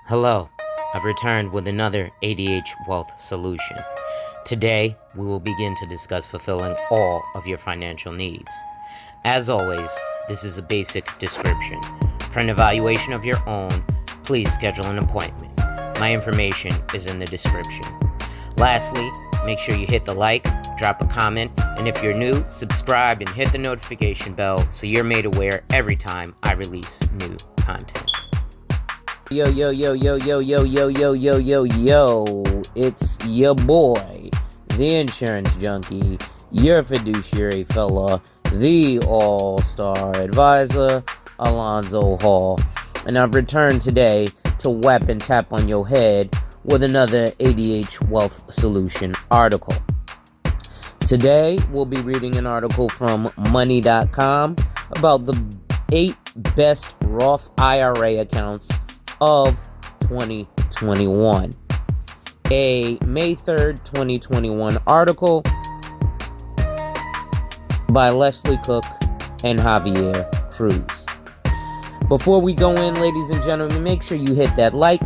Hello, I've returned with another ADH wealth solution. Today, we will begin to discuss fulfilling all of your financial needs. As always, this is a basic description. For an evaluation of your own, please schedule an appointment. My information is in the description. Lastly, make sure you hit the like, drop a comment, and if you're new, subscribe and hit the notification bell so you're made aware every time I release new content. Yo, it's your boy, the insurance junkie, your fiduciary fella, the all-star advisor, Alonzo Hall, and I've returned today to whap and tap on your head with another ADH Wealth Solution article. Today, we'll be reading an article from Money.com about the 8 best Roth IRA accounts of 2021. A May 3rd, 2021 article by Leslie Cook and Javier Cruz. Before we go in, ladies and gentlemen, make sure you hit that like,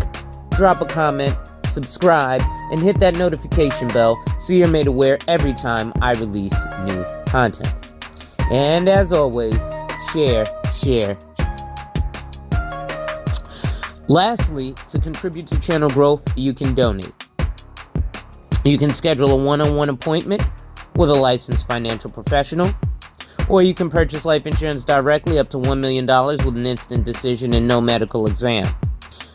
drop a comment, subscribe, and hit that notification bell so you're made aware every time I release new content. And as always, share. Lastly, to contribute to channel growth, you can donate. You can schedule a one-on-one appointment with a licensed financial professional, or you can purchase life insurance directly up to $1 million with an instant decision and no medical exam.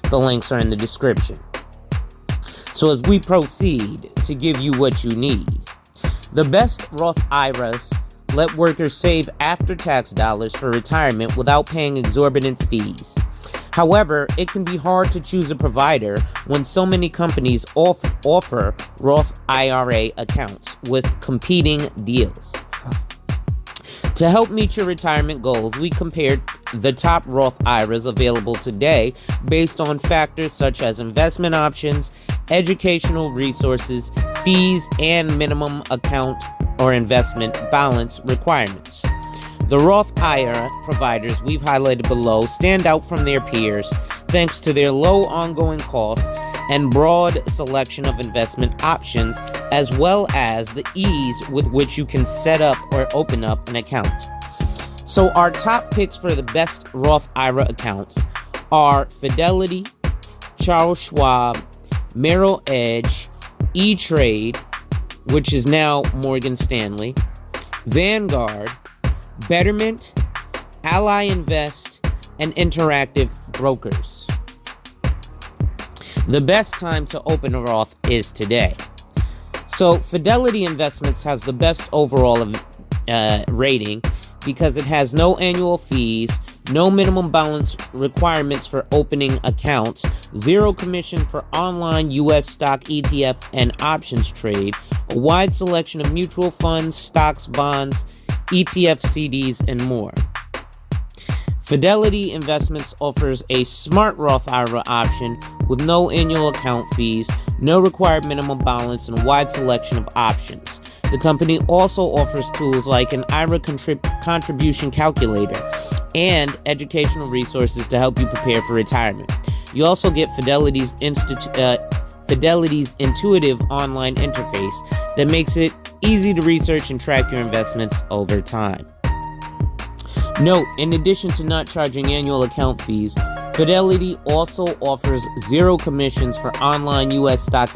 The links are in the description. So as we proceed to give you what you need, the best Roth Iras let workers save after-tax dollars for retirement without paying exorbitant fees. However, it can be hard to choose a provider when so many companies offer Roth IRA accounts with competing deals. To help meet your retirement goals, we compared the top Roth IRAs available today based on factors such as investment options, educational resources, fees, and minimum account or investment balance requirements. The Roth IRA providers we've highlighted below stand out from their peers thanks to their low ongoing costs and broad selection of investment options, as well as the ease with which you can set up or open up an account. So our top picks for the best Roth IRA accounts are Fidelity, Charles Schwab, Merrill Edge, E-Trade, which is now Morgan Stanley, Vanguard, Betterment, Ally Invest, and Interactive Brokers. The best time to open a Roth is today. So Fidelity Investments has the best overall rating because it has no annual fees, no minimum balance requirements for opening accounts, zero commission for online U.S. stock ETF and options trade, a wide selection of mutual funds, stocks, bonds, ETF, CDs, and more. Fidelity Investments offers a smart Roth IRA option with no annual account fees, no required minimum balance, and a wide selection of options. The company also offers tools like an IRA contribution calculator and educational resources to help you prepare for retirement. You also get Fidelity's intuitive online interface that makes it easy to research and track your investments over time. Note, in addition to not charging annual account fees, Fidelity also offers zero commissions for online U.S. stock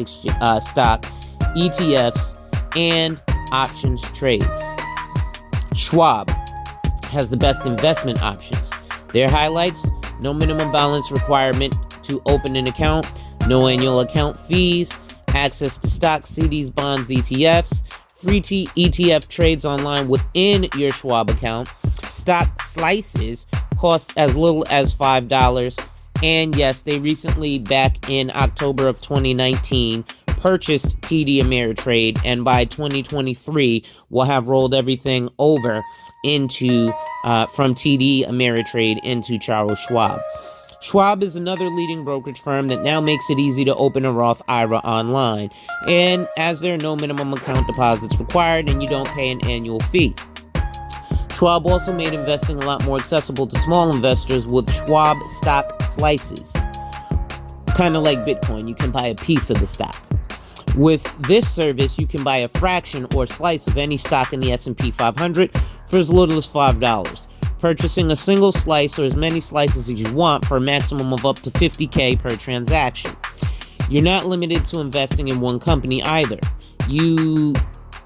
ETFs, and options trades. Schwab has the best investment options. Their highlights: no minimum balance requirement to open an account, no annual account fees, access to stocks, CDs, bonds, ETFs, free ETF trades online within your Schwab account, stock slices cost as little as $5, and yes, they recently, back in October of 2019, purchased TD Ameritrade, and by 2023 will have rolled everything over into from TD Ameritrade into Charles Schwab. Schwab is another leading brokerage firm that now makes it easy to open a Roth IRA online, and as there are no minimum account deposits required and you don't pay an annual fee. Schwab also made investing a lot more accessible to small investors with Schwab stock slices. kind of like Bitcoin. You can buy a piece of the stock. With this service, you can buy a fraction or slice of any stock in the S&P 500 for as little as $5, purchasing a single slice or as many slices as you want for a maximum of up to $50K per transaction. You're not limited to investing in one company either. You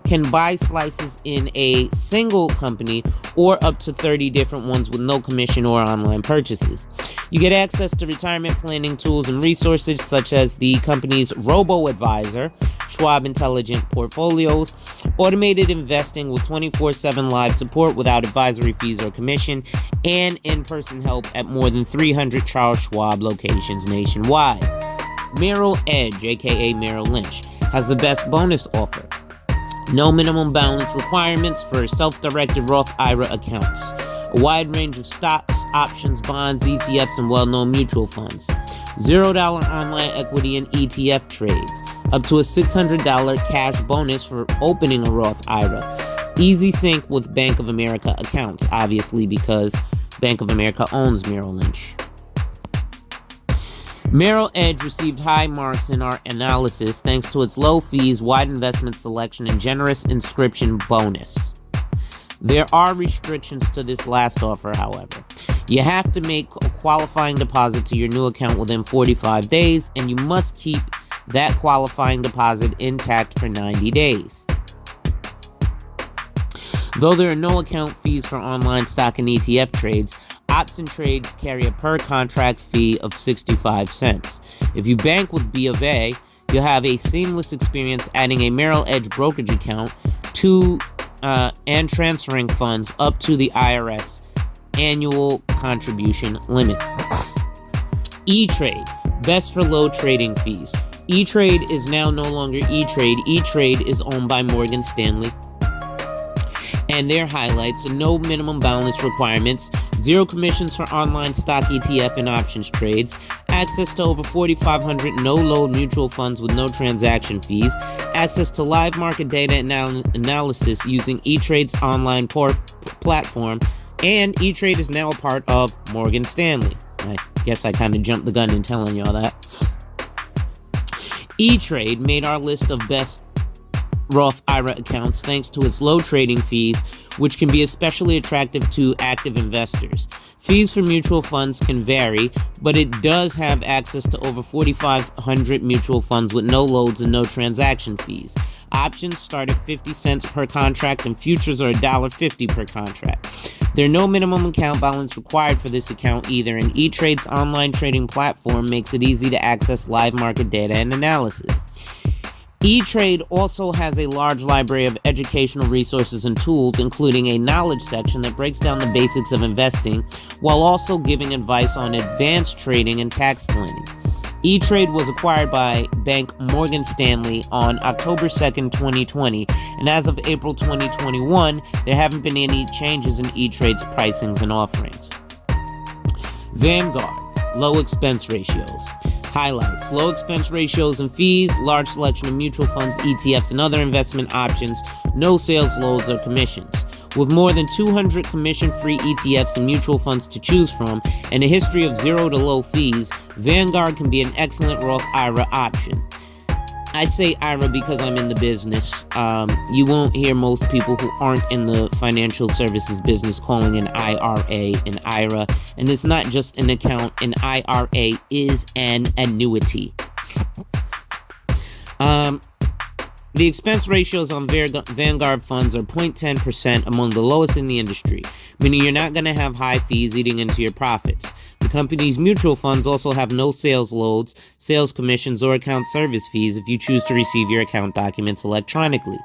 can buy slices in a single company or up to 30 different ones with no commission or online purchases. You get access to retirement planning tools and resources such as the company's robo-advisor, Schwab Intelligent Portfolios, automated investing with 24/7 live support without advisory fees or commission, and in-person help at more than 300 Charles Schwab locations nationwide. Merrill Edge, aka Merrill Lynch, has the best bonus offer. No minimum balance requirements for self-directed Roth Ira accounts. A wide range of stocks, options, bonds, ETFs, and well-known mutual funds. $0 online equity and ETF trades. Up to a $600 cash bonus for opening a Roth IRA. Easy sync with Bank of America accounts, obviously because Bank of America owns Merrill Lynch. Merrill Edge received high marks in our analysis thanks to its low fees, wide investment selection, and generous inscription bonus. There are restrictions to this last offer, however. You have to make a qualifying deposit to your new account within 45 days, and you must keep that qualifying deposit intact for 90 days. Though there are no account fees for online stock and ETF trades, option trades carry a per contract fee of 65 cents. If you bank with B of A, you'll have a seamless experience adding a Merrill Edge brokerage account to and transferring funds up to the IRS annual contribution limit. E-Trade, best for low trading fees. E-Trade is now no longer E-Trade. E-Trade is owned by Morgan Stanley. And their highlights: no minimum balance requirements, zero commissions for online stock, ETF, and options trades, access to over 4,500 no-load mutual funds with no transaction fees, access to live market data analysis using E-Trade's online platform, and E-Trade is now a part of Morgan Stanley. I guess I kind of jumped the gun in telling y'all that. E-Trade made our list of best Roth IRA accounts thanks to its low trading fees, which can be especially attractive to active investors. Fees for mutual funds can vary, but it does have access to over 4,500 mutual funds with no loads and no transaction fees. Options start at 50 cents per contract, and futures are $1.50 per contract. There are no minimum account balance required for this account either, and E-Trade's online trading platform makes it easy to access live market data and analysis. E-Trade also has a large library of educational resources and tools, including a knowledge section that breaks down the basics of investing, while also giving advice on advanced trading and tax planning. E-Trade was acquired by Bank Morgan Stanley on October 2nd, 2020, and as of April 2021, there haven't been any changes in E-Trade's pricings and offerings. Vanguard, low expense ratios. Highlights: low expense ratios and fees, large selection of mutual funds, ETFs, and other investment options, no sales loads or commissions. With more than 200 commission-free ETFs and mutual funds to choose from, and a history of zero to low fees, Vanguard can be an excellent Roth IRA option. I say IRA because I'm in the business. You won't hear most people who aren't in the financial services business calling an IRA an IRA. And it's not just an account. An IRA is an annuity. The expense ratios on Vanguard funds are 0.10%, among the lowest in the industry, meaning you're not going to have high fees eating into your profits. The company's mutual funds also have no sales loads, sales commissions, or account service fees if you choose to receive your account documents electronically.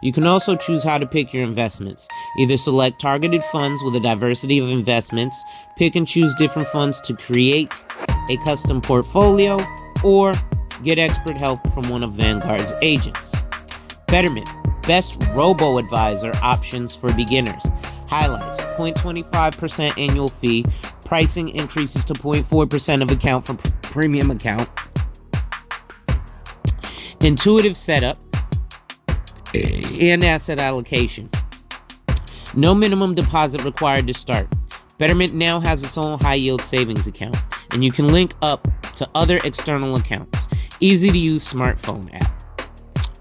You can also choose how to pick your investments. Either select targeted funds with a diversity of investments, pick and choose different funds to create a custom portfolio, or get expert help from one of Vanguard's agents. Betterment, best robo-advisor options for beginners. Highlights: 0.25% annual fee, pricing increases to 0.4% of account for premium account, intuitive setup, and asset allocation. No minimum deposit required to start. Betterment now has its own high-yield savings account, and you can link up to other external accounts. Easy to use smartphone app.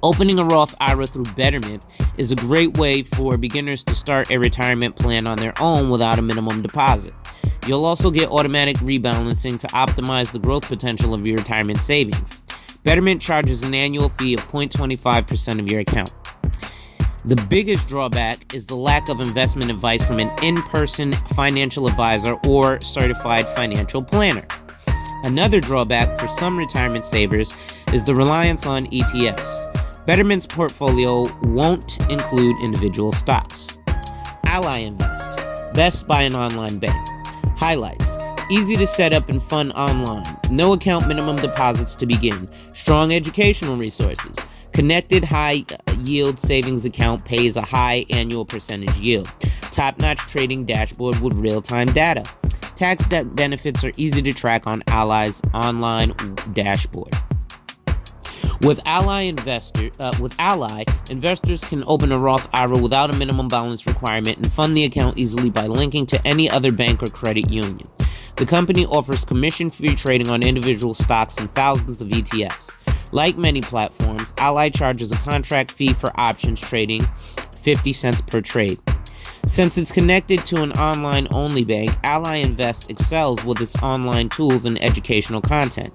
Opening a Roth IRA through Betterment is a great way for beginners to start a retirement plan on their own without a minimum deposit. You'll also get automatic rebalancing to optimize the growth potential of your retirement savings. Betterment charges an annual fee of 0.25% of your account. The biggest drawback is the lack of investment advice from an in-person financial advisor or certified financial planner. Another drawback for some retirement savers is the reliance on ETFs. Betterment's portfolio won't include individual stocks. Ally Invest, best by an online bank. Highlights: easy to set up and fund online. No account minimum deposits to begin. Strong educational resources. Connected high-yield savings account pays a high annual percentage yield. Top-notch trading dashboard with real-time data. Tax benefits are easy to track on Ally's online dashboard. With Ally, investors can open a Roth IRA without a minimum balance requirement and fund the account easily by linking to any other bank or credit union. The company offers commission-free trading on individual stocks and thousands of ETFs. Like many platforms, Ally charges a contract fee for options trading, 50 cents per trade. Since it's connected to an online-only bank, Ally Invest excels with its online tools and educational content.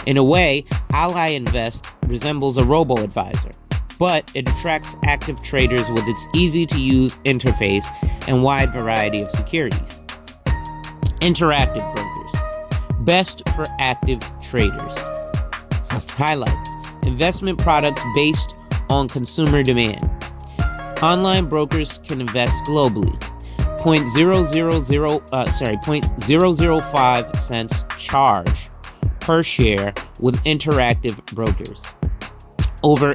In a way, Ally Invest resembles a robo-advisor, but it attracts active traders with its easy-to-use interface and wide variety of securities. Interactive brokers, best for active traders. Highlights: investment products based on consumer demand. Online brokers can invest globally. 0.005 cents charge per share with interactive brokers. Over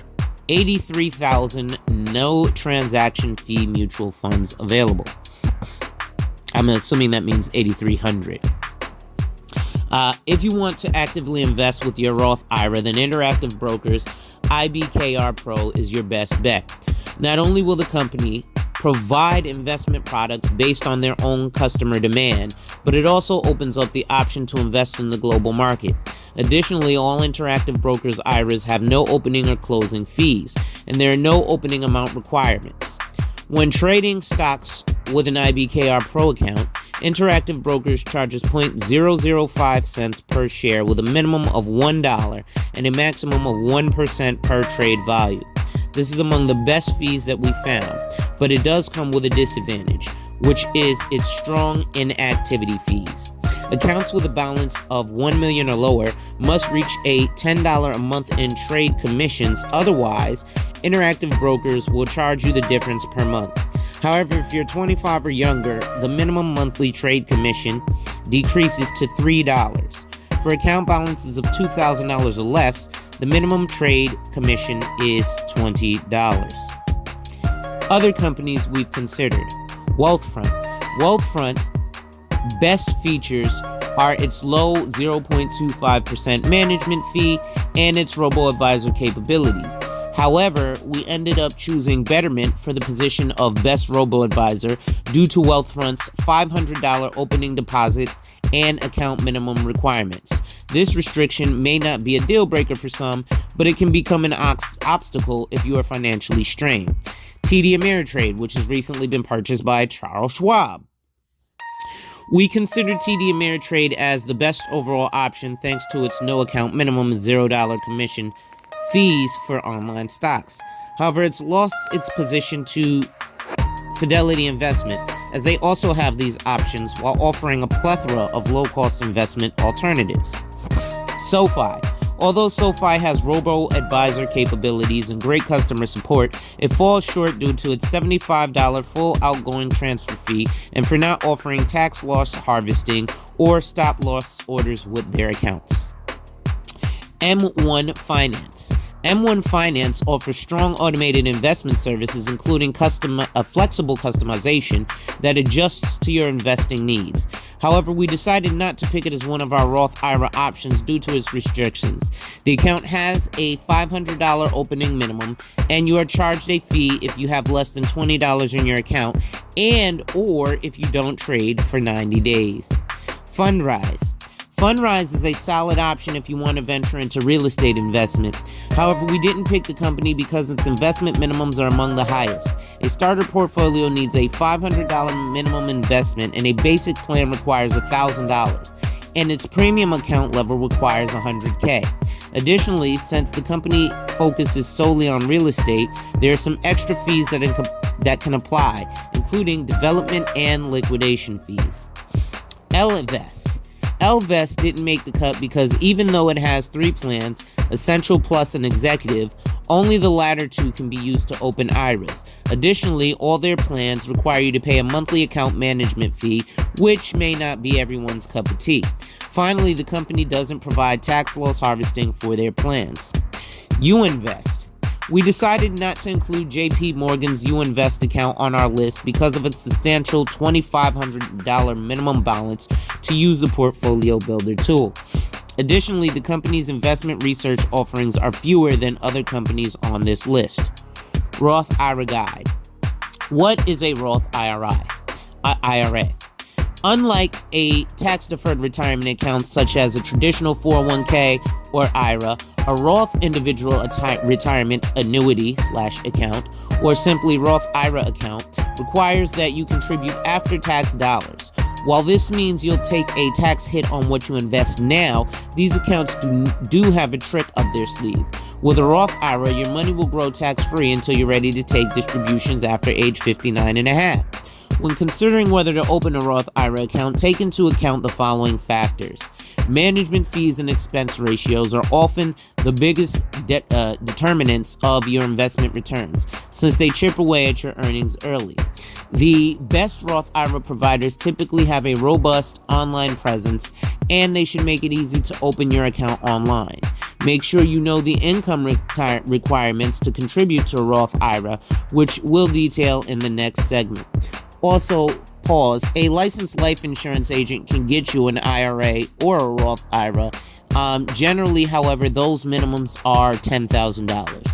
83,000 no transaction fee mutual funds available. I'm assuming that means 8,300. If you want to actively invest with your Roth IRA, then Interactive Brokers IBKR Pro is your best bet. Not only will the company provide investment products based on their own customer demand, but it also opens up the option to invest in the global market. Additionally, all Interactive Brokers IRAs have no opening or closing fees, and there are no opening amount requirements. When trading stocks with an IBKR Pro account, Interactive Brokers charges 0.005 cents per share with a minimum of $1 and a maximum of 1% per trade value. This is among the best fees that we found, but it does come with a disadvantage, which is its strong inactivity fees. Accounts with a balance of $1 million or lower must reach a $10 a month in trade commissions. Otherwise, Interactive Brokers will charge you the difference per month. However, if you're 25 or younger, the minimum monthly trade commission decreases to $3. For account balances of $2,000 or less, the minimum trade commission is $20. Other companies we've considered: Wealthfront. Wealthfront best features are its low 0.25% management fee and its robo-advisor capabilities. However, we ended up choosing Betterment for the position of best robo-advisor due to Wealthfront's $500 opening deposit and account minimum requirements. This restriction may not be a deal breaker for some, but it can become an obstacle if you are financially strained. TD Ameritrade, which has recently been purchased by Charles Schwab. We consider TD Ameritrade as the best overall option thanks to its no account minimum and $0 commission fees for online stocks. However, it's lost its position to Fidelity Investment, as they also have these options while offering a plethora of low-cost investment alternatives. SoFi. Although SoFi has robo-advisor capabilities and great customer support, it falls short due to its $75 full outgoing transfer fee and for not offering tax loss harvesting or stop-loss orders with their accounts. M1 Finance. M1 Finance offers strong automated investment services, including flexible customization that adjusts to your investing needs. However, we decided not to pick it as one of our Roth IRA options due to its restrictions. The account has a $500 opening minimum, and you are charged a fee if you have less than $20 in your account and or if you don't trade for 90 days. Fundrise. Fundrise is a solid option if you want to venture into real estate investment. However, we didn't pick the company because its investment minimums are among the highest. A starter portfolio needs a $500 minimum investment, and a basic plan requires $1,000, and its premium account level requires $100K. Additionally, since the company focuses solely on real estate, there are some extra fees that can apply, including development and liquidation fees. Ellevest didn't make the cut because even though it has 3 plans, Essential Plus and Executive, only the latter 2 can be used to open IRAs. Additionally, all their plans require you to pay a monthly account management fee, which may not be everyone's cup of tea. Finally, the company doesn't provide tax loss harvesting for their plans. Uinvest. We decided not to include JP Morgan's Uinvest account on our list because of its substantial $2,500 minimum balance to use the portfolio builder tool. Additionally, the company's investment research offerings are fewer than other companies on this list. Roth Ira Guide. What is a Roth IRA? Unlike a tax-deferred retirement account such as a traditional 401k or IRA, a Roth individual retirement annuity/account, or simply Roth IRA account, requires that you contribute after-tax dollars. While this means you'll take a tax hit on what you invest now, these accounts do have a trick up their sleeve. With a Roth IRA, your money will grow tax-free until you're ready to take distributions after age 59 and a half. When considering whether to open a Roth IRA account, take into account the following factors. Management fees and expense ratios are often the biggest determinants of your investment returns, since they chip away at your earnings early. The best Roth IRA providers typically have a robust online presence, and they should make it easy to open your account online. Make sure you know the income requirements to contribute to a Roth IRA, which we'll detail in the next segment. Also, pause. A licensed life insurance agent can get you an IRA or a Roth IRA. Generally, however, those minimums are $10,000.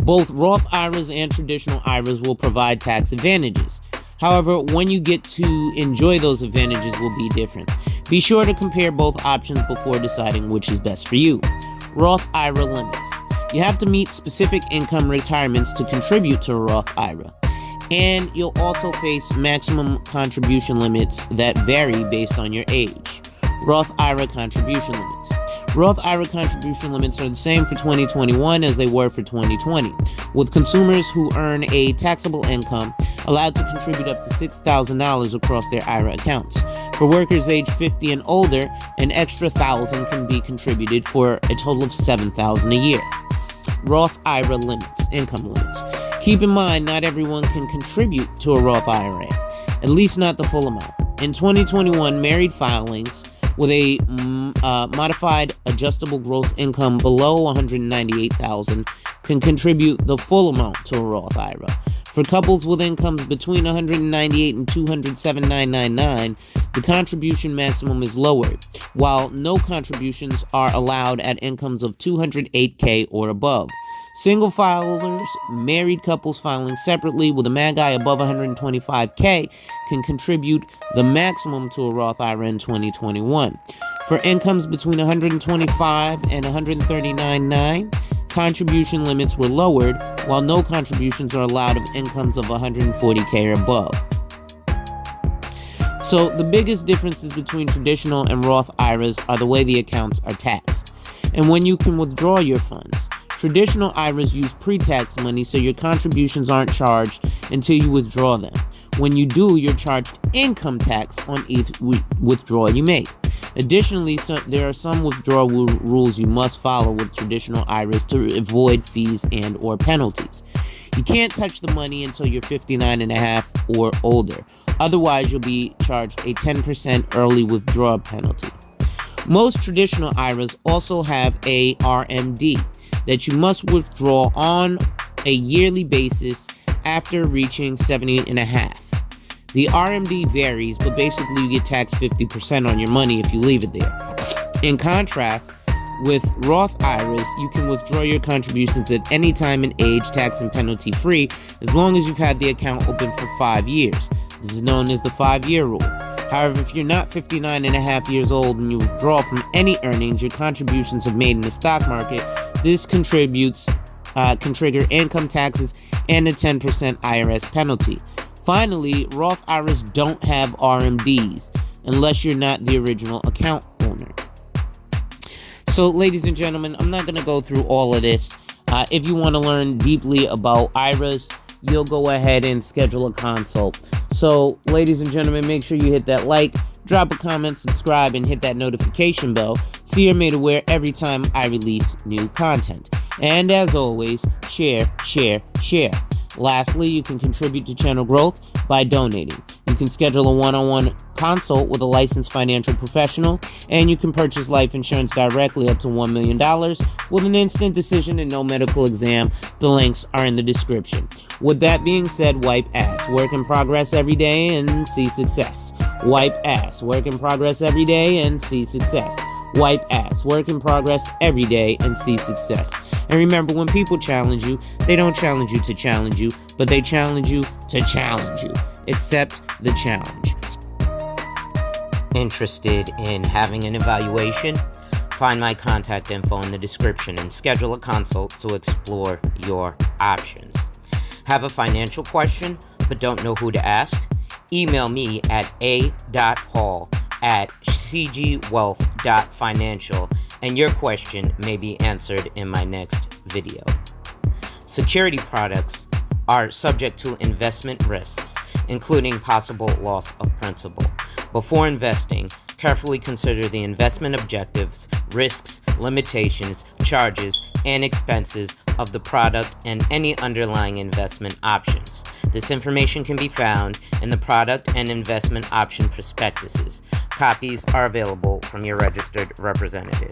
Both Roth IRAs and traditional IRAs will provide tax advantages. However, when you get to enjoy those advantages will be different. Be sure to compare both options before deciding which is best for you. Roth Ira Limits. You have to meet specific income requirements to contribute to a Roth IRA. And you'll also face maximum contribution limits that vary based on your age. Roth IRA contribution limits. Roth IRA contribution limits are the same for 2021 as they were for 2020, with consumers who earn a taxable income allowed to contribute up to $6,000 across their IRA accounts. For workers age 50 and older, an extra $1,000 can be contributed for a total of $7,000 a year. Roth IRA limits, income limits. Keep in mind, not everyone can contribute to a Roth IRA, at least not the full amount. In 2021, married filings with a modified adjustable gross income below $198,000 can contribute the full amount to a Roth IRA. For couples with incomes between $198,000 and $207,999, the contribution maximum is lowered, while no contributions are allowed at incomes of $208K or above. Single filers, married couples filing separately with a MAGI above $125K can contribute the maximum to a Roth IRA in 2021. For incomes between $125,000 and $139,900, contribution limits were lowered, while no contributions are allowed of incomes of $140K or above. So the biggest differences between traditional and Roth IRAs are the way the accounts are taxed and when you can withdraw your funds. Traditional IRAs use pre-tax money, so your contributions aren't charged until you withdraw them. When you do, you're charged income tax on each withdrawal you make. Additionally, there are some withdrawal rules you must follow with traditional IRAs to avoid fees and or penalties. You can't touch the money until you're 59 and a half or older. Otherwise, you'll be charged a 10% early withdrawal penalty. Most traditional IRAs also have a RMD that you must withdraw on a yearly basis after reaching 70 and a half. The RMD varies, but basically you get taxed 50% on your money if you leave it there. In contrast, with Roth IRAs, you can withdraw your contributions at any time and age, tax and penalty free, as long as you've had the account open for 5 years. This is known as the 5-year rule. However, if you're not 59 and a half years old and you withdraw from any earnings your contributions have made in the stock market, this can trigger income taxes and a 10% IRS penalty. Finally, Roth Iras don't have RMDs unless you're not the original account owner. So, ladies and gentlemen, I'm not going to go through all of this. If you want to learn deeply about IRAs, you'll go ahead and schedule a consult. So, ladies and gentlemen, make sure you hit that like, drop a comment, subscribe, and hit that notification bell so you're made aware every time I release new content. And as always, share, share, share. Lastly, you can contribute to channel growth by donating. You can schedule a one-on-one consult with a licensed financial professional, and you can purchase life insurance directly up to $1 million with an instant decision and no medical exam. The links are in the description. With that being said, wipe ass. Work in progress every day and see success. Wipe ass. Work in progress every day and see success. Wipe ass. Work in progress every day and see success. And remember, when people challenge you, they don't challenge you to challenge you, but they challenge you to challenge you. Accept the challenge. Interested in having an evaluation? Find my contact info in the description and schedule a consult to explore your options. Have a financial question but don't know who to ask? Email me at a.hall@cgwealth.financial and your question may be answered in my next video. Security products are subject to investment risks, including possible loss of principal. Before investing, carefully consider the investment objectives, risks, limitations, charges, and expenses of the product and any underlying investment options. This information can be found in the product and investment option prospectuses. Copies are available from your registered representative.